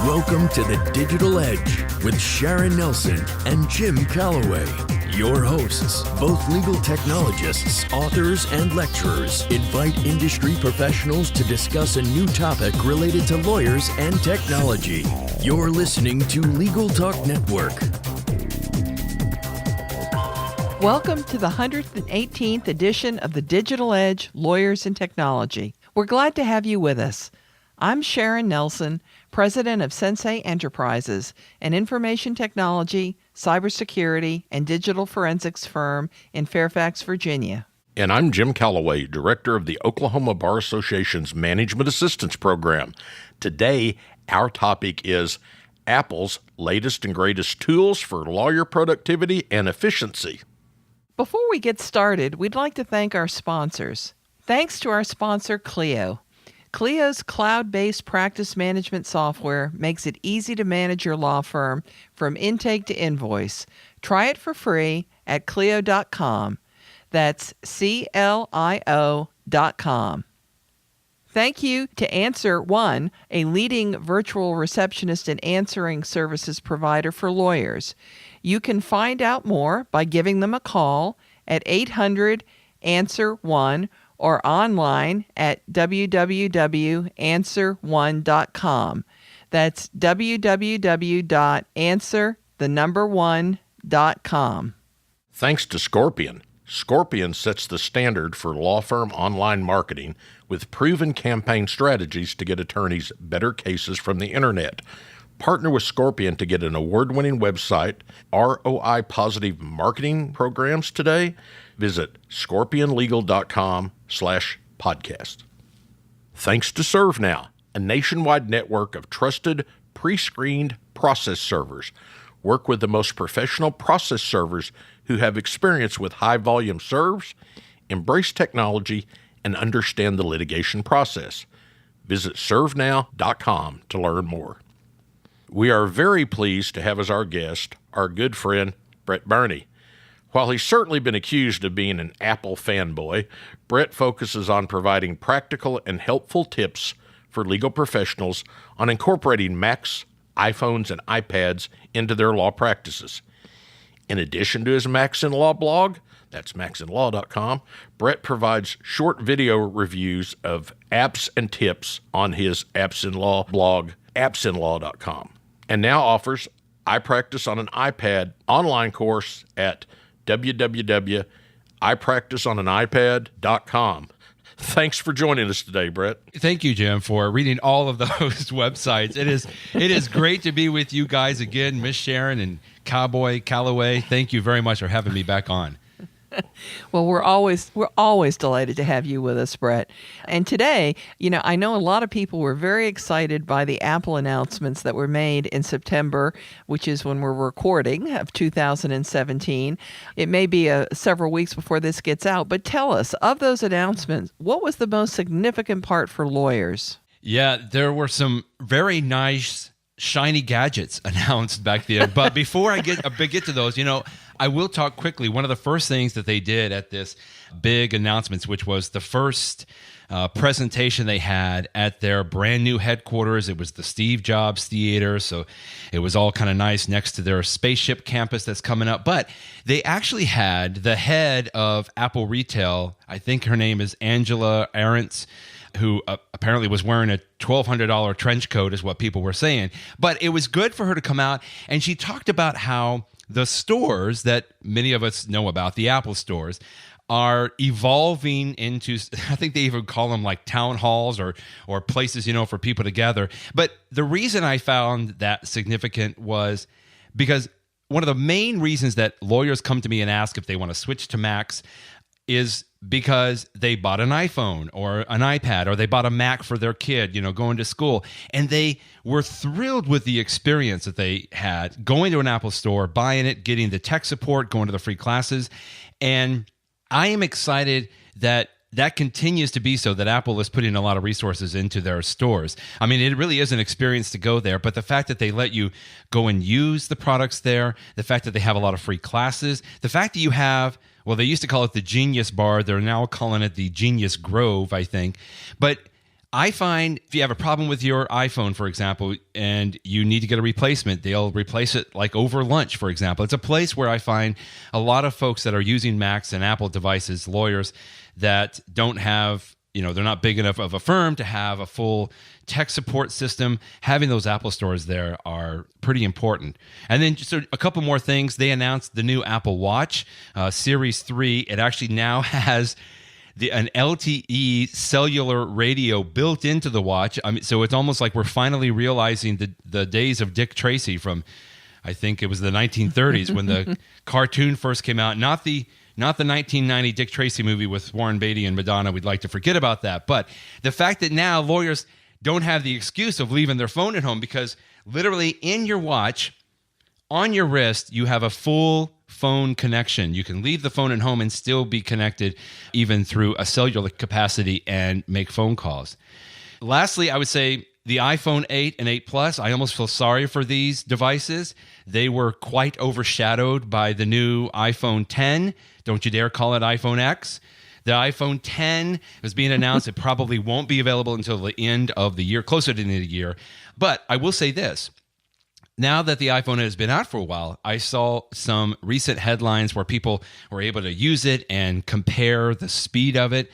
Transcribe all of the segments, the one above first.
Welcome to the Digital Edge with Sharon Nelson and Jim Calloway. Your hosts, both legal technologists, authors, and lecturers, invite industry professionals to discuss a new topic related to lawyers and technology. You're listening to Legal Talk Network. Welcome to the 118th edition of the Digital Edge, Lawyers and Technology. We're glad to have you with us. I'm Sharon Nelson, president of Sensei Enterprises, an information technology, cybersecurity, and digital forensics firm in Fairfax, Virginia. And I'm Jim Calloway, director of the Oklahoma Bar Association's Management Assistance Program. Today, our topic is Apple's latest and greatest tools for lawyer productivity and efficiency. Before we get started, we'd like to thank our sponsors. Thanks to our sponsor, Clio. Clio's cloud-based practice management software makes it easy to manage your law firm from intake to invoice. Try it for free at Clio.com. That's CLIO.com. Thank you to Answer One, a leading virtual receptionist and answering services provider for lawyers. You can find out more by giving them a call at 800-ANSWER1 or online at www.answer1.com. That's www.answer1.com. Thanks to Scorpion. Scorpion sets the standard for law firm online marketing with proven campaign strategies to get attorneys better cases from the internet. Partner with Scorpion to get an award-winning website, ROI-positive marketing programs today. Visit scorpionlegal.com/podcast. Thanks to ServeNow, a nationwide network of trusted, pre-screened process servers. Work with the most professional process servers who have experience with high-volume serves, embrace technology, and understand the litigation process. Visit servenow.com to learn more. We are very pleased to have as our guest our good friend, Brett Burney. While he's certainly been accused of being an Apple fanboy, Brett focuses on providing practical and helpful tips for legal professionals on incorporating Macs, iPhones, and iPads into their law practices. In addition to his Macs in Law blog, that's maxinlaw.com, Brett provides short video reviews of apps and tips on his Apps in Law blog, appsinlaw.com, and now offers iPractice on an iPad online course at www.ipracticeonanipad.com. Thanks for joining us today, Brett. Thank you, Jim, for reading all of those websites. It is great to be with you guys again, Miss Sharon and Calloway. Thank you very much for having me back on. Well, we're always delighted to have you with us, Brett. And today, I know a lot of people were very excited by the Apple announcements that were made in September, which is when we're recording, of 2017. It may be several weeks before this gets out, but tell us, of those announcements, what was the most significant part for lawyers? Yeah, there were some very nice shiny gadgets announced back there. But before I get to those, I will talk quickly. One of the first things that they did at this big announcements, which was the first presentation they had at their brand new headquarters. It was the Steve Jobs Theater, so it was all kind of nice next to their spaceship campus that's coming up. But they actually had the head of Apple Retail, I think her name is Angela Arendt, who apparently was wearing a $1,200 trench coat is what people were saying. But it was good for her to come out, and she talked about how the stores that many of us know about, the Apple stores, are evolving into, I think they even call them like town halls or places, for people to gather. But the reason I found that significant was because one of the main reasons that lawyers come to me and ask if they want to switch to Macs is because they bought an iPhone or an iPad, or they bought a Mac for their kid, going to school. And they were thrilled with the experience that they had going to an Apple store, buying it, getting the tech support, going to the free classes. And I am excited that continues to be so, that Apple is putting a lot of resources into their stores. I mean, it really is an experience to go there, but the fact that they let you go and use the products there, the fact that they have a lot of free classes, the fact that you have, well, they used to call it the Genius Bar. They're now calling it the Genius Grove, I think. But I find if you have a problem with your iPhone, for example, and you need to get a replacement, they'll replace it like over lunch, for example. It's a place where I find a lot of folks that are using Macs and Apple devices, lawyers that don't have, they're not big enough of a firm to have a full tech support system. Having those Apple stores there are pretty important. And then just a couple more things. They announced the new Apple Watch, Series 3. It actually now has an LTE cellular radio built into the watch. So it's almost like we're finally realizing the days of Dick Tracy from, I think it was the 1930s when the cartoon first came out. Not the 1990 Dick Tracy movie with Warren Beatty and Madonna. We'd like to forget about that. But the fact that now lawyers don't have the excuse of leaving their phone at home, because literally in your watch, on your wrist, you have a full phone connection. You can leave the phone at home and still be connected even through a cellular capacity and make phone calls. Lastly, I would say the iPhone 8 and 8 Plus, I almost feel sorry for these devices. They were quite overshadowed by the new iPhone 10. Don't you dare call it iPhone X. The iPhone 10 is being announced. It probably won't be available until the end of the year, closer to the end of the year. But I will say this. Now that the iPhone has been out for a while, I saw some recent headlines where people were able to use it and compare the speed of it.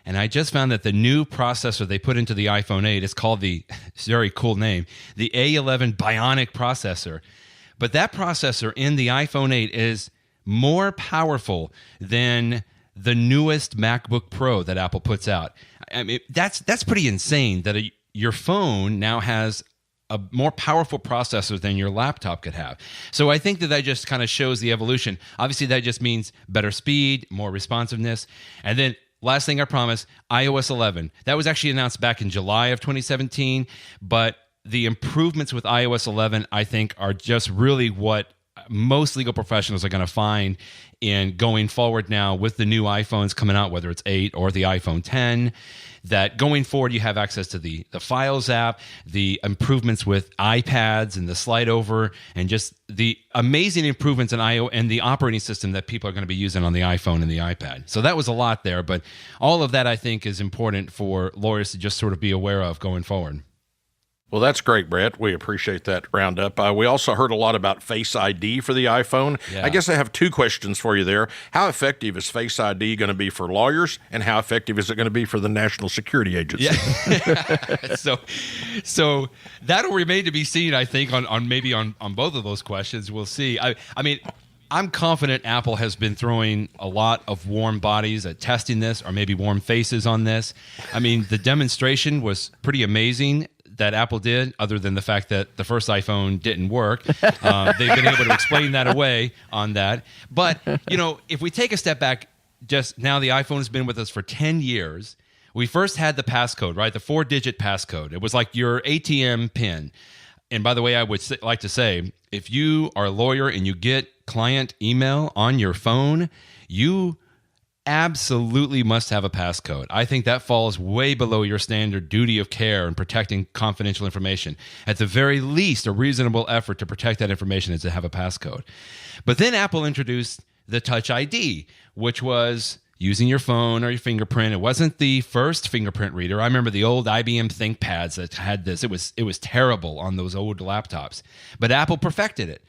And I just found that the new processor they put into the iPhone 8 is called it's a very cool name, the A11 Bionic processor. But that processor in the iPhone 8 is more powerful than the newest MacBook Pro that Apple puts out. I mean, that's pretty insane that your phone now has a more powerful processor than your laptop could have. So I think that just kind of shows the evolution. Obviously, that just means better speed, more responsiveness. And then last thing I promise, iOS 11. That was actually announced back in July of 2017, but the improvements with iOS 11, I think, are just really what most legal professionals are going to find in going forward now with the new iPhones coming out, whether it's 8 or the iPhone 10, that going forward you have access to the Files app, the improvements with iPads and the slide over, and just the amazing improvements in iOS and the operating system that people are going to be using on the iPhone and the iPad. So that was a lot there, but all of that I think is important for lawyers to just sort of be aware of going forward. Well, that's great, Brett. We appreciate that roundup. We also heard a lot about Face ID for the iPhone. Yeah. I guess I have two questions for you there. How effective is Face ID going to be for lawyers, and how effective is it going to be for the National Security Agency? Yeah. So that'll remain to be seen, I think, on both of those questions. We'll see. I mean, I'm confident Apple has been throwing a lot of warm bodies at testing this, or maybe warm faces on this. I mean, the demonstration was pretty amazing that Apple did, other than the fact that the first iPhone didn't work. They've been able to explain that away on that. But, if we take a step back, just now the iPhone has been with us for 10 years. We first had the passcode, right? The 4-digit passcode. It was like your ATM PIN. And by the way, I would like to say, if you are a lawyer and you get client email on your phone, you absolutely must have a passcode. I think that falls way below your standard duty of care in protecting confidential information. At the very least, a reasonable effort to protect that information is to have a passcode. But then Apple introduced the Touch ID, which was using your phone or your fingerprint. It wasn't the first fingerprint reader. I remember the old IBM ThinkPads that had this. It was terrible on those old laptops. But Apple perfected it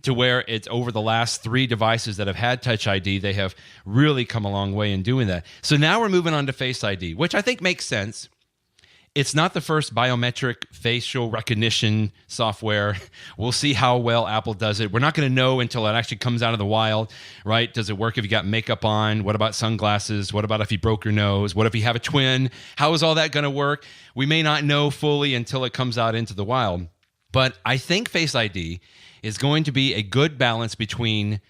to where it's over the last 3 devices that have had Touch ID, they have really come a long way in doing that. So now we're moving on to Face ID, which I think makes sense. It's not the first biometric facial recognition software. We'll see how well Apple does it. We're not going to know until it actually comes out of the wild, right? Does it work if you got makeup on? What about sunglasses? What about if you broke your nose? What if you have a twin? How is all that going to work? We may not know fully until it comes out into the wild. But I think Face ID is going to be a good balance between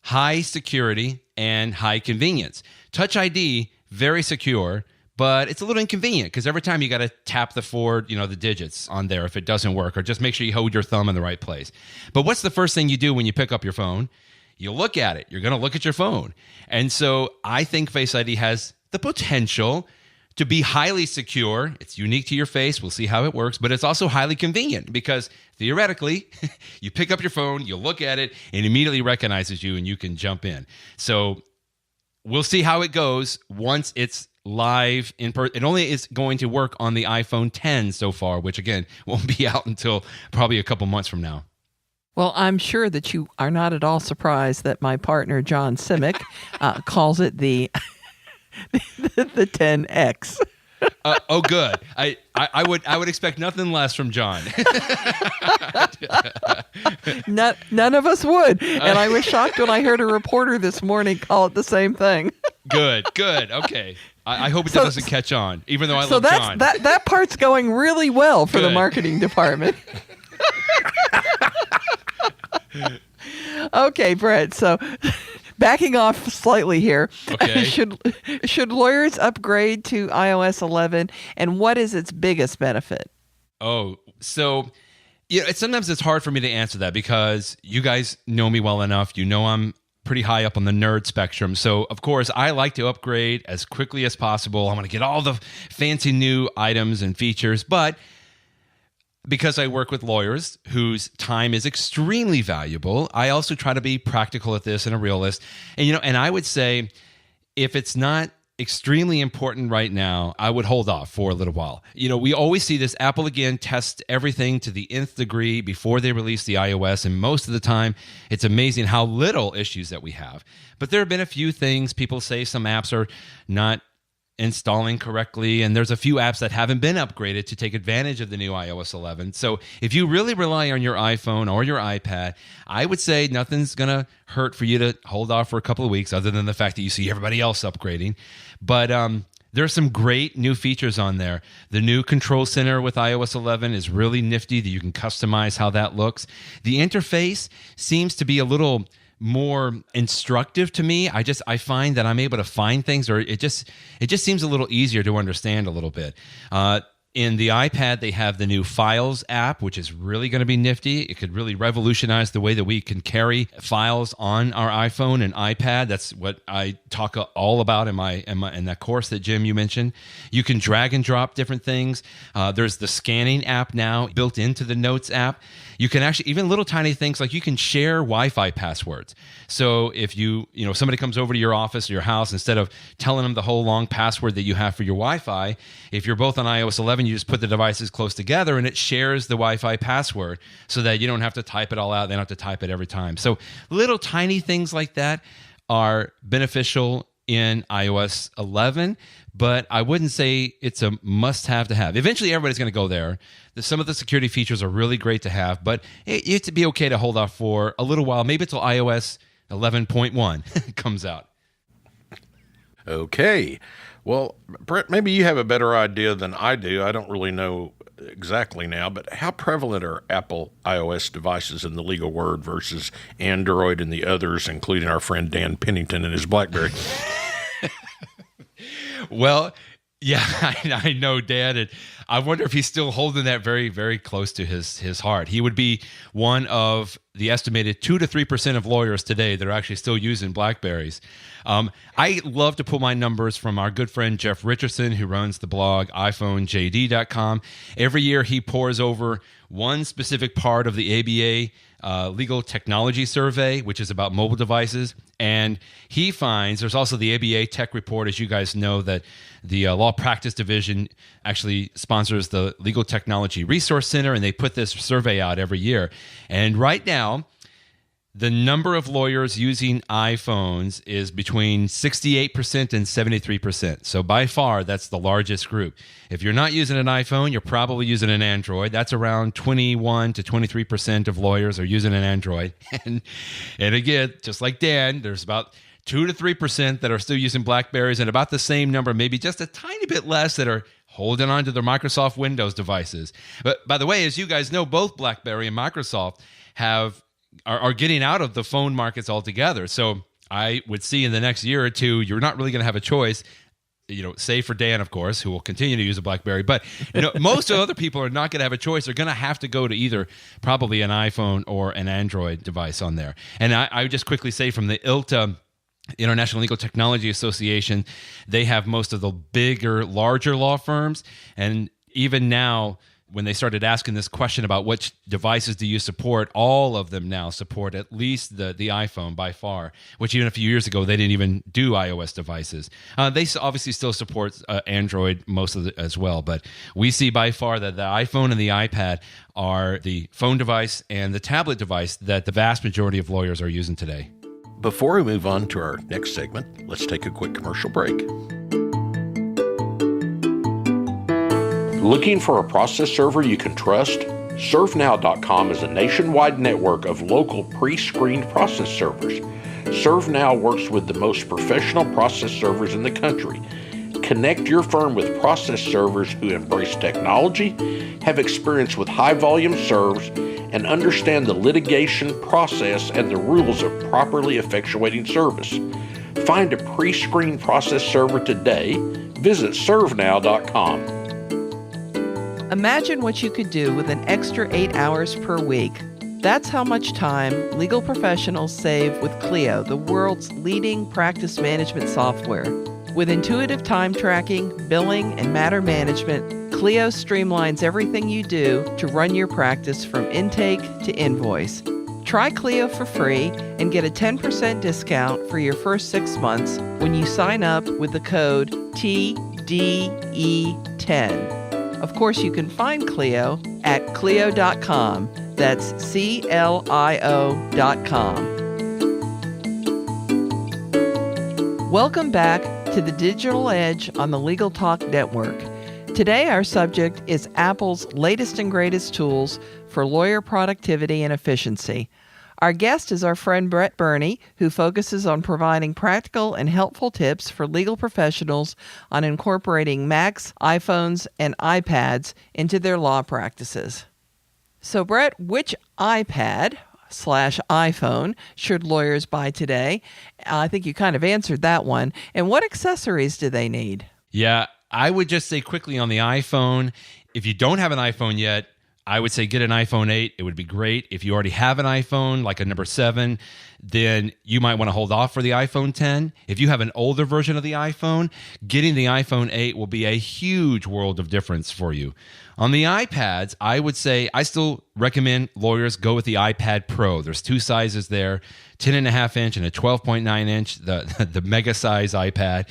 high security and high convenience. Touch ID, very secure, but it's a little inconvenient because every time you got to tap the digits on there if it doesn't work, or just make sure you hold your thumb in the right place. But what's the first thing you do when you pick up your phone? You look at it. You're going to look at your phone. And so I think Face ID has the potential to be highly secure. It's unique to your face. We'll see how it works, but it's also highly convenient because theoretically, you pick up your phone, you look at it, and immediately recognizes you, and you can jump in. So we'll see how it goes once it's live in person. It only is going to work on the iPhone 10 so far, which again won't be out until probably a couple months from now. Well, I'm sure that you are not at all surprised that my partner, John Simic, calls it the 10X. Oh, good. I would expect nothing less from John. None of us would. And I was shocked when I heard a reporter this morning call it the same thing. Good. Okay. I hope it doesn't catch on, even though I love John. That part's going really well for the Good. marketing department. Okay, Brett. So backing off slightly here, Okay. should lawyers upgrade to iOS 11, and what is its biggest benefit? Oh, so sometimes it's hard for me to answer that because you guys know me well enough. You know I'm pretty high up on the nerd spectrum. So, of course, I like to upgrade as quickly as possible. I want to get all the fancy new items and features, but because I work with lawyers whose time is extremely valuable, I also try to be practical at this and a realist. And I would say if it's not extremely important right now, I would hold off for a little while. We always see this. Apple, again, test everything to the nth degree before they release the iOS. And most of the time, it's amazing how little issues that we have. But there have been a few things. People say some apps are not installing correctly, and there's a few apps that haven't been upgraded to take advantage of the new iOS 11. So if you really rely on your iPhone or your iPad, I would say nothing's going to hurt for you to hold off for a couple of weeks, other than the fact that you see everybody else upgrading. But there's some great new features on there. The new Control Center with iOS 11 is really nifty that you can customize how that looks. The interface seems to be a little more instructive to me. I find that I'm able to find things, or it just seems a little easier to understand a little bit. In the iPad, they have the new Files app, which is really going to be nifty. It could really revolutionize the way that we can carry files on our iPhone and iPad. That's what I talk all about in that course that Jim you mentioned. You can drag and drop different things. There's the scanning app now built into the Notes app. You can actually, even little tiny things like you can share Wi-Fi passwords. So if somebody comes over to your office or your house, instead of telling them the whole long password that you have for your Wi-Fi, if you're both on iOS 11, you just put the devices close together and it shares the Wi-Fi password so that you don't have to type it all out. They don't have to type it every time. So little tiny things like that are beneficial in iOS 11, but I wouldn't say it's a must-have to have. Eventually, everybody's going to go there. Some of the security features are really great to have, but it'd be okay to hold off for a little while, maybe until iOS 11.1 comes out. Okay. Well, Brett, maybe you have a better idea than I do. I don't really know exactly now, but how prevalent are Apple iOS devices in the legal world versus Android and the others, including our friend Dan Pennington and his BlackBerry? Well, yeah, I know Dan, and I wonder if he's still holding that very, very close to his heart. He would be one of the estimated 2 to 3% of lawyers today that are actually still using BlackBerries. I love to pull my numbers from our good friend Jeff Richardson, who runs the blog iPhoneJD.com. Every year he pours over one specific part of the ABA legal technology survey, which is about mobile devices. And he finds, there's also the ABA Tech Report, as you guys know, that the Law Practice Division actually sponsors the Legal Technology Resource Center, and they put this survey out every year. And right now, the number of lawyers using iPhones is between 68% and 73%. So by far, that's the largest group. If you're not using an iPhone, you're probably using an Android. That's around 21 to 23% of lawyers are using an Android. And again, just like Dan, there's about 2 to 3% that are still using BlackBerries, and about the same number, maybe just a tiny bit less, that are holding on to their Microsoft Windows devices. But by the way, as you guys know, both BlackBerry and Microsoft are getting out of the phone markets altogether. So I would see in the next year or two, you're not really going to have a choice, save for Dan, of course, who will continue to use a BlackBerry. But most other people are not going to have a choice. They're going to have to go to either probably an iPhone or an Android device on there. And I would just quickly say, from the ILTA, International Legal Technology Association, they have most of the bigger, larger law firms. And even now, when they started asking this question about which devices do you support, all of them now support at least the iPhone by far, which even a few years ago, they didn't even do iOS devices. They obviously still support Android most of it as well, but we see by far that the iPhone and the iPad are the phone device and the tablet device that the vast majority of lawyers are using today. Before we move on to our next segment, let's take a quick commercial break. Looking for a process server you can trust? ServeNow.com is a nationwide network of local pre-screened process servers. ServeNow works with the most professional process servers in the country. Connect your firm with process servers who embrace technology, have experience with high-volume serves, and understand the litigation process and the rules of properly effectuating service. Find a pre-screened process server today. Visit ServeNow.com. Imagine what you could do with an extra 8 hours per week. That's how much time legal professionals save with Clio, the world's leading practice management software. With intuitive time tracking, billing, and matter management, Clio streamlines everything you do to run your practice from intake to invoice. Try Clio for free and get a 10% discount for your first 6 months when you sign up with the code TDE10. Of course, you can find Clio at Clio.com. That's CLIO.com. Welcome back to the Digital Edge on the Legal Talk Network. Today, our subject is Apple's latest and greatest tools for lawyer productivity and efficiency. Our guest is our friend Brett Burney, who focuses on providing practical and helpful tips for legal professionals on incorporating Macs, iPhones, and iPads into their law practices. So, Brett, which iPad/iPhone should lawyers buy today? I think you kind of answered that one. And what accessories do they need? Yeah, I would just say quickly on the iPhone, if you don't have an iPhone yet, I would say get an iPhone 8. It would be great. If you already have an iPhone, like a number 7, then you might want to hold off for the iPhone 10. If you have an older version of the iPhone, getting the iPhone 8 will be a huge world of difference for you. On the iPads, I would say I still recommend lawyers go with the iPad Pro. There's 2 sizes there, 10.5 inch and a 12.9 inch, the mega size iPad.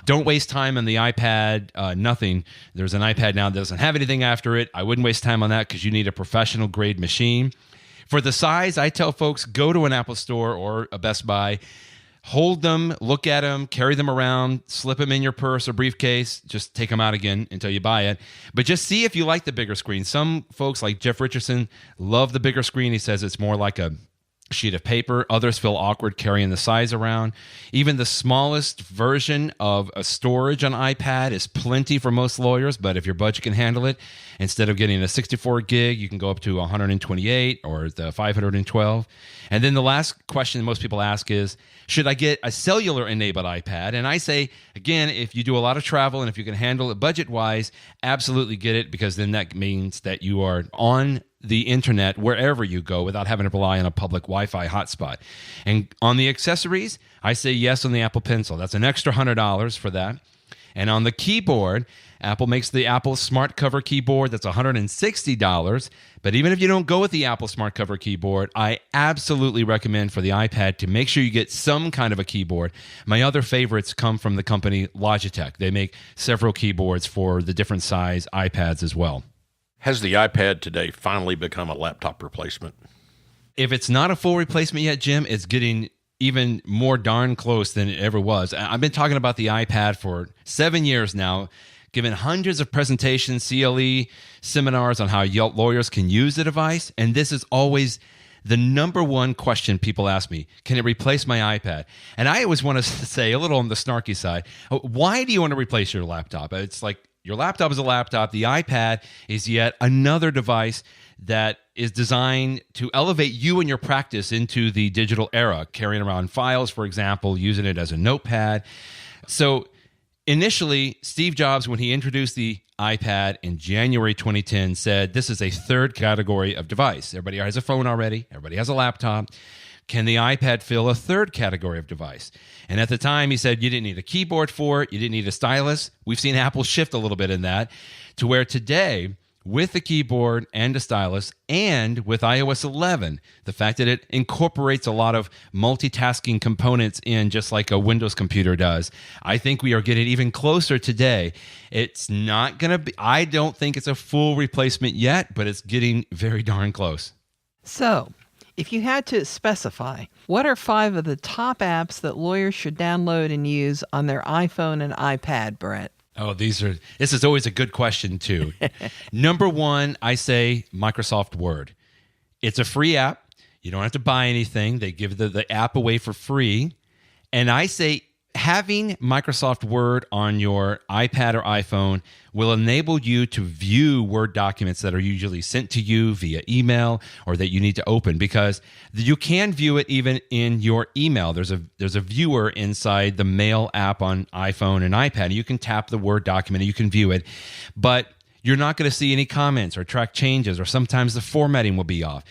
Don't waste time on the iPad, nothing. There's an iPad now that doesn't have anything after it. I wouldn't waste time on that because you need a professional grade machine. For the size, I tell folks, go to an Apple store or a Best Buy, hold them, look at them, carry them around, slip them in your purse or briefcase, just take them out again until you buy it. But just see if you like the bigger screen. Some folks like Jeff Richardson love the bigger screen. He says it's more like a sheet of paper. Others feel awkward carrying the size around. Even the smallest version of a storage on iPad is plenty for most lawyers, but if your budget can handle it, instead of getting a 64 gig, you can go up to 128 or the 512. And then the last question most people ask is, should I get a cellular enabled iPad? And I say, again, if you do a lot of travel and if you can handle it budget-wise, absolutely get it, because then that means that you are on the internet wherever you go without having to rely on a public Wi-Fi hotspot. And on the accessories, I say yes on the Apple Pencil. That's an extra $100 for that. And on the keyboard, Apple makes the Apple Smart Cover keyboard. That's $160. But even if you don't go with the Apple Smart Cover keyboard, I absolutely recommend for the iPad to make sure you get some kind of a keyboard. My other favorites come from the company Logitech. They make several keyboards for the different size iPads as well. Has the iPad today finally become a laptop replacement? If it's not a full replacement yet, Jim, it's getting even more darn close than it ever was. I've been talking about the iPad for 7 years now, given hundreds of presentations, CLE seminars on how lawyers can use the device, and this is always the number one question people ask me: can it replace my iPad? And I always want to say, a little on the snarky side, why do you want to replace your laptop? It's like, your laptop is a laptop. The iPad is yet another device that is designed to elevate you and your practice into the digital era, carrying around files, for example, using it as a notepad. So initially, Steve Jobs, when he introduced the iPad in January 2010, said this is a third category of device. Everybody has a phone already. Everybody has a laptop. Can the iPad fill a third category of device? And at the time, he said you didn't need a keyboard for it. You didn't need a stylus. We've seen Apple shift a little bit in that to where today with the keyboard and the stylus, and with iOS 11, the fact that it incorporates a lot of multitasking components in just like a Windows computer does, I think we are getting even closer today. It's not going to be, I don't think it's a full replacement yet, but it's getting very darn close. So, if you had to specify, what are 5 of the top apps that lawyers should download and use on their iPhone and iPad, Brett? Oh, this is always a good question, too. Number 1, I say Microsoft Word. It's a free app. You don't have to buy anything. They give the app away for free. And I say having Microsoft Word on your iPad or iPhone will enable you to view Word documents that are usually sent to you via email or that you need to open, because you can view it even in your email. There's a viewer inside the Mail app on iPhone and iPad. You can tap the Word document and you can view it, but you're not going to see any comments or track changes, or sometimes the formatting will be off.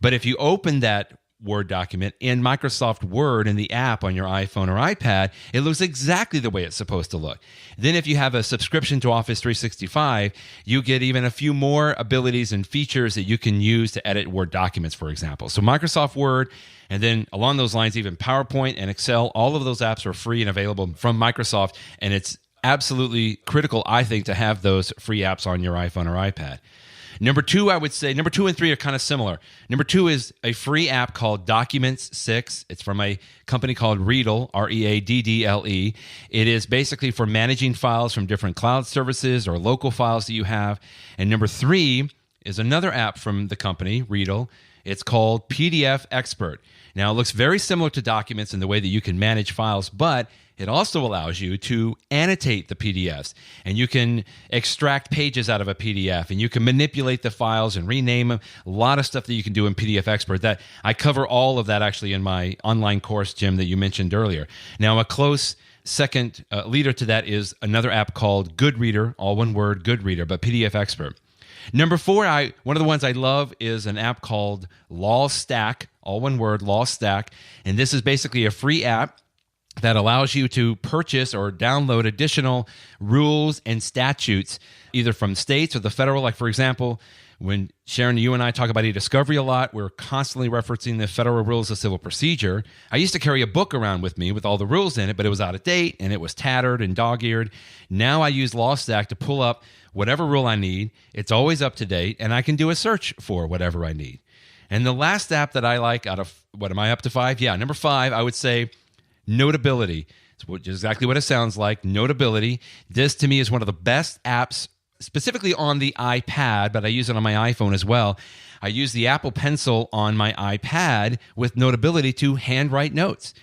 But if you open that Word document in Microsoft Word in the app on your iPhone or iPad, it looks exactly the way it's supposed to look. Then if you have a subscription to Office 365, you get even a few more abilities and features that you can use to edit Word documents, for example. So Microsoft Word, and then along those lines, even PowerPoint and Excel, all of those apps are free and available from Microsoft, and it's absolutely critical, I think, to have those free apps on your iPhone or iPad. Number 2, I would say, number 2 and 3 are kind of similar. Number 2 is a free app called Documents 6. It's from a company called Readdle, Readdle. It is basically for managing files from different cloud services or local files that you have. And number 3 is another app from the company, Readdle. It's called PDF Expert. Now, it looks very similar to Documents in the way that you can manage files, but it also allows you to annotate the PDFs, and you can extract pages out of a PDF, and you can manipulate the files and rename them. A lot of stuff that you can do in PDF Expert. That I cover all of that actually in my online course, Jim, that you mentioned earlier. Now, a close second leader to that is another app called Goodreader, all one word, Goodreader, but PDF Expert. Number 4, one of the ones I love is an app called Law Stack, all one word, Law Stack, and this is basically a free app that allows you to purchase or download additional rules and statutes, either from states or the federal. Like, for example, when Sharon, you and I talk about e-discovery a lot, we're constantly referencing the Federal Rules of Civil Procedure. I used to carry a book around with me with all the rules in it, but it was out of date and it was tattered and dog-eared. Now I use LawStack to pull up whatever rule I need. It's always up to date, and I can do a search for whatever I need. And the last app that I like out of, what am I up to 5? Yeah, number 5, I would say Notability. It's exactly what it sounds like, Notability. This, to me, is one of the best apps, specifically on the iPad, but I use it on my iPhone as well. I use the Apple Pencil on my iPad with Notability to handwrite notes.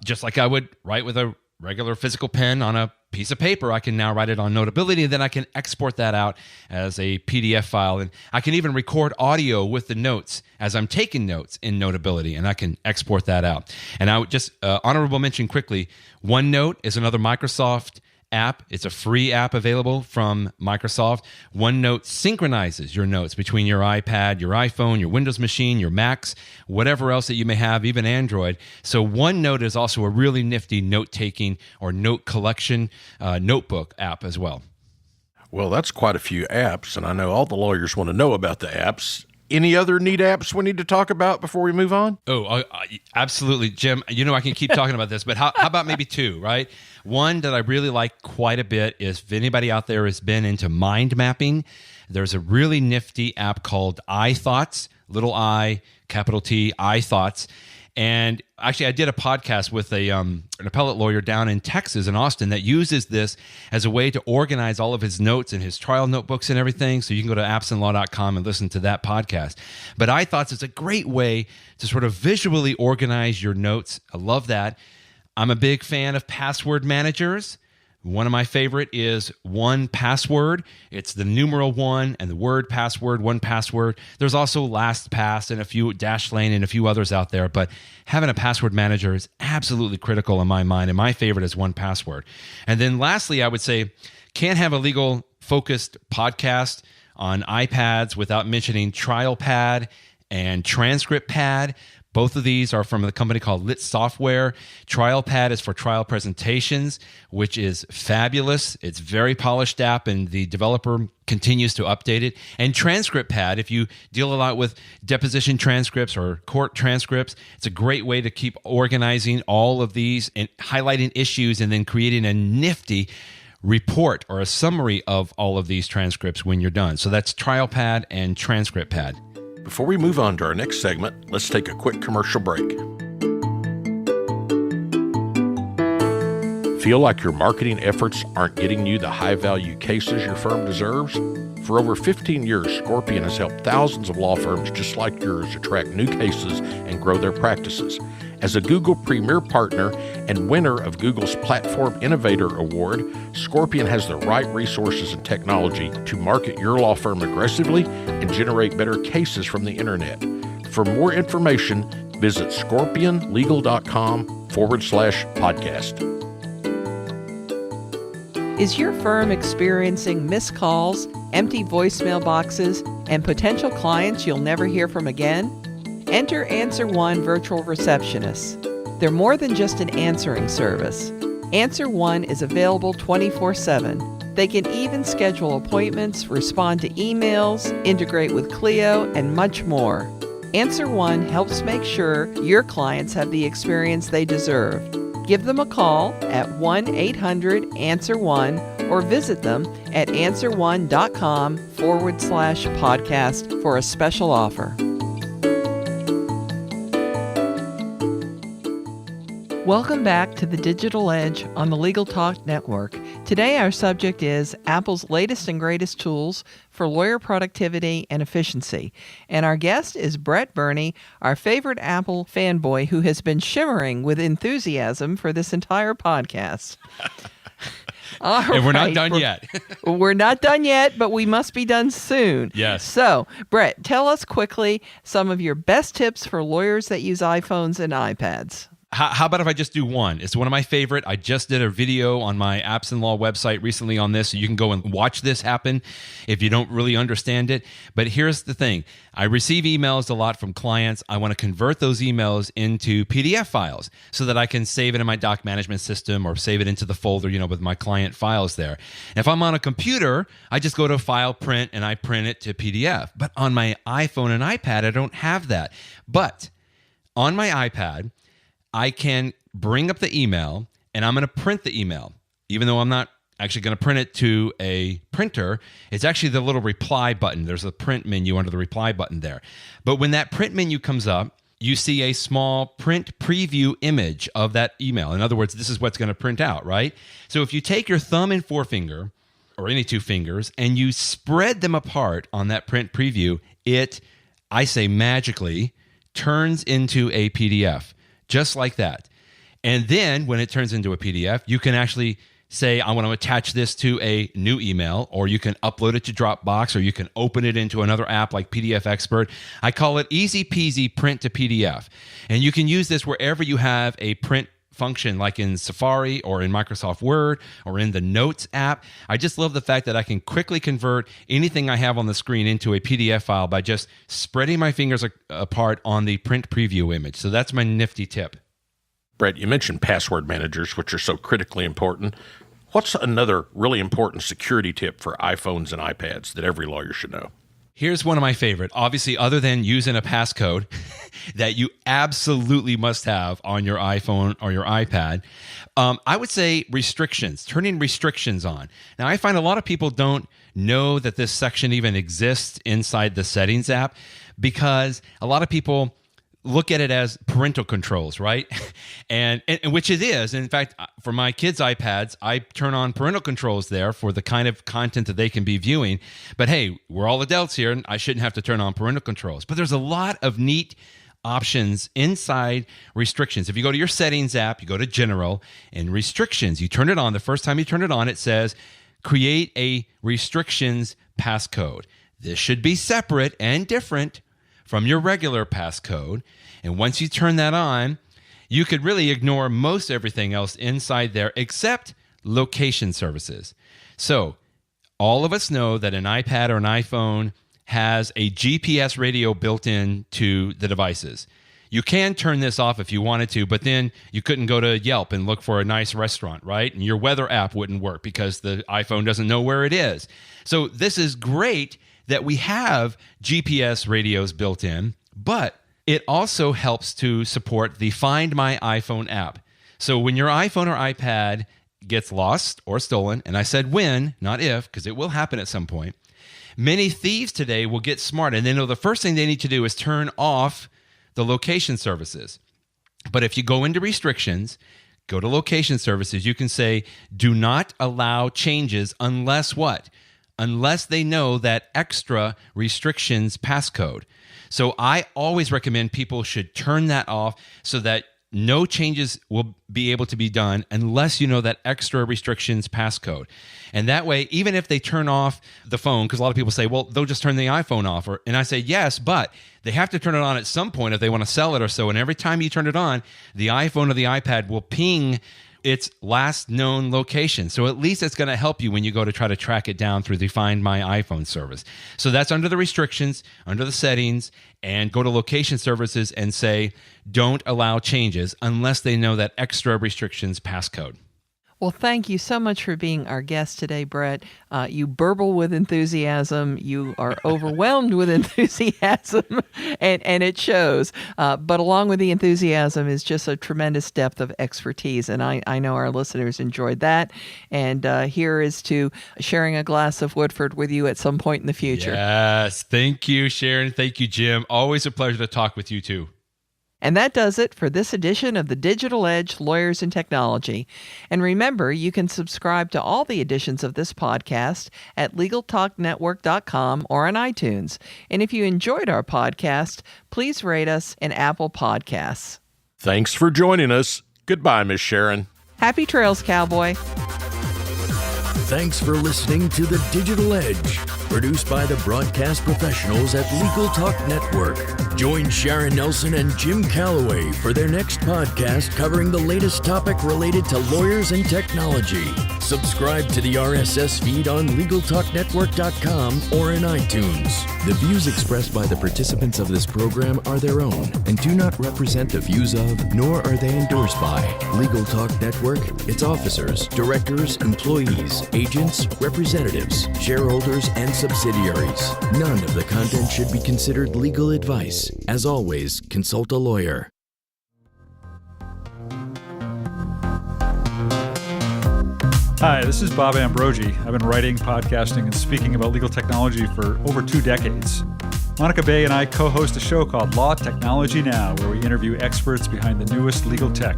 Just like I would write with a regular physical pen on a piece of paper, I can now write it on Notability, and then I can export that out as a PDF file. And I can even record audio with the notes as I'm taking notes in Notability, and I can export that out. And I would just, honorable mention quickly, OneNote is another Microsoft app. It's a free app available from Microsoft. OneNote synchronizes your notes between your iPad, your iPhone, your Windows machine, your Macs, whatever else that you may have, even Android. So OneNote is also a really nifty note-taking or note collection notebook app as well. Well, that's quite a few apps, and I know all the lawyers want to know about the apps. Any other neat apps we need to talk about before we move on? Oh, absolutely, Jim. You know I can keep talking about this, but how about maybe 2, right? One that I really like quite a bit is, if anybody out there has been into mind mapping, there's a really nifty app called iThoughts, little I, capital T, iThoughts. And actually, I did a podcast with an appellate lawyer down in Texas, in Austin, that uses this as a way to organize all of his notes and his trial notebooks and everything. So you can go to appsandlaw.com and listen to that podcast. But iThoughts is a great way to sort of visually organize your notes. I love that. I'm a big fan of password managers. One of my favorite is 1Password. It's the numeral 1 and the word password, 1Password. There's also LastPass and a few Dashlane and a few others out there, but having a password manager is absolutely critical in my mind, and my favorite is 1Password. And then lastly, I would say, can't have a legal focused podcast on iPads without mentioning TrialPad and TranscriptPad. Both of these are from a company called Lit Software. TrialPad is for trial presentations, which is fabulous. It's a very polished app, and the developer continues to update it. And TranscriptPad, if you deal a lot with deposition transcripts or court transcripts, it's a great way to keep organizing all of these and highlighting issues and then creating a nifty report or a summary of all of these transcripts when you're done. So that's TrialPad and TranscriptPad. Before we move on to our next segment, let's take a quick commercial break. Feel like your marketing efforts aren't getting you the high-value cases your firm deserves? For over 15 years, Scorpion has helped thousands of law firms just like yours attract new cases and grow their practices. As a Google Premier Partner and winner of Google's Platform Innovator Award, Scorpion has the right resources and technology to market your law firm aggressively and generate better cases from the internet. For more information, visit scorpionlegal.com/podcast. Is your firm experiencing missed calls, empty voicemail boxes, and potential clients you'll never hear from again? Enter Answer One Virtual Receptionists. They're more than just an answering service. Answer One is available 24/7. They can even schedule appointments, respond to emails, integrate with Clio, and much more. Answer One helps make sure your clients have the experience they deserve. Give them a call at 1-800-ANSWER1 or visit them at answer1.com/podcast for a special offer. Welcome back to the Digital Edge on the Legal Talk Network. Today our subject is Apple's latest and greatest tools for lawyer productivity and efficiency. And our guest is Brett Burney, our favorite Apple fanboy who has been shimmering with enthusiasm for this entire podcast. And we're not done yet. We're not done yet, but we must be done soon. Yes. So, Brett, tell us quickly some of your best tips for lawyers that use iPhones and iPads. How about if I just do one? It's one of my favorite. I just did a video on my Apps and Law website recently on this, so you can go and watch this happen if you don't really understand it. But here's the thing. I receive emails a lot from clients. I want to convert those emails into PDF files so that I can save it in my doc management system or save it into the folder, with my client files there. If I'm on a computer, I just go to File, Print, and I print it to PDF. But on my iPhone and iPad, I don't have that. But on my iPad, I can bring up the email and I'm going to print the email. Even though I'm not actually going to print it to a printer, it's actually the little reply button. There's a print menu under the reply button there. But when that print menu comes up, you see a small print preview image of that email. In other words, this is what's going to print out, right? So if you take your thumb and forefinger, or any two fingers, and you spread them apart on that print preview, it, I say magically, turns into a PDF. Just like that. And then when it turns into a PDF, you can actually say, I want to attach this to a new email, or you can upload it to Dropbox, or you can open it into another app like PDF Expert. I call it easy peasy print to PDF. And you can use this wherever you have a print function, like in Safari or in Microsoft Word or in the Notes app. I just love the fact that I can quickly convert anything I have on the screen into a PDF file by just spreading my fingers apart on the print preview image. So that's my nifty tip. Brett, you mentioned password managers, which are so critically important. What's another really important security tip for iPhones and iPads that every lawyer should know? Here's one of my favorite. Obviously, other than using a passcode that you absolutely must have on your iPhone or your iPad, I would say restrictions, turning restrictions on. Now, I find a lot of people don't know that this section even exists inside the Settings app because a lot of people look at it as parental controls, right? and which it is. In fact, for my kids' iPads, I turn on parental controls there for the kind of content that they can be viewing. But hey, we're all adults here, and I shouldn't have to turn on parental controls. But there's a lot of neat options inside restrictions. If you go to your Settings app, you go to General, and Restrictions, you turn it on. The first time you turn it on, it says, create a restrictions passcode. This should be separate and different from your regular passcode. And once you turn that on, you could really ignore most everything else inside there except location services. So all of us know that an iPad or an iPhone has a GPS radio built in to the devices. You can turn this off if you wanted to, but then you couldn't go to Yelp and look for a nice restaurant, right? And your weather app wouldn't work because the iPhone doesn't know where it is. So this is great that we have GPS radios built in, but it also helps to support the Find My iPhone app. So when your iPhone or iPad gets lost or stolen, and I said when, not if, because it will happen at some point, many thieves today will get smart and they know the first thing they need to do is turn off the location services. But if you go into restrictions, go to location services, you can say, do not allow changes unless what? Unless they know that extra restrictions passcode. So I always recommend people should turn that off so that no changes will be able to be done unless you know that extra restrictions passcode. And that way, even if they turn off the phone, because a lot of people say, well, they'll just turn the iPhone off. And I say, yes, but they have to turn it on at some point if they want to sell it or so. And every time you turn it on, the iPhone or the iPad will ping its last known location. So at least it's going to help you when you go to try to track it down through the Find My iPhone service. So that's under the restrictions, under the settings, and go to location services and say, don't allow changes unless they know that extra restrictions passcode. Well, thank you so much for being our guest today, Brett. You burble with enthusiasm. You are overwhelmed with enthusiasm, and it shows. But along with the enthusiasm is just a tremendous depth of expertise, and I know our listeners enjoyed that. And here is to sharing a glass of Woodford with you at some point in the future. Yes. Thank you, Sharon. Thank you, Jim. Always a pleasure to talk with you, too. And that does it for this edition of the Digital Edge Lawyers and Technology. And remember, you can subscribe to all the editions of this podcast at LegalTalkNetwork.com or on iTunes. And if you enjoyed our podcast, please rate us in Apple Podcasts. Thanks for joining us. Goodbye, Miss Sharon. Happy trails, cowboy. Thanks for listening to The Digital Edge, produced by the broadcast professionals at Legal Talk Network. Join Sharon Nelson and Jim Calloway for their next podcast covering the latest topic related to lawyers and technology. Subscribe to the RSS feed on LegalTalkNetwork.com or in iTunes. The views expressed by the participants of this program are their own and do not represent the views of, nor are they endorsed by, Legal Talk Network, its officers, directors, employees, agents, representatives, shareholders, and subsidiaries. None of the content should be considered legal advice. As always, consult a lawyer. Hi, this is Bob Ambrogi. I've been writing, podcasting, and speaking about legal technology for over 2 decades. Monica Bay and I co-host a show called Law Technology Now, where we interview experts behind the newest legal tech.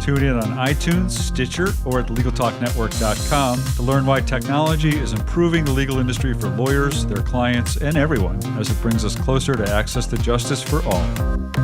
Tune in on iTunes, Stitcher, or at LegalTalkNetwork.com to learn why technology is improving the legal industry for lawyers, their clients, and everyone as it brings us closer to access to justice for all.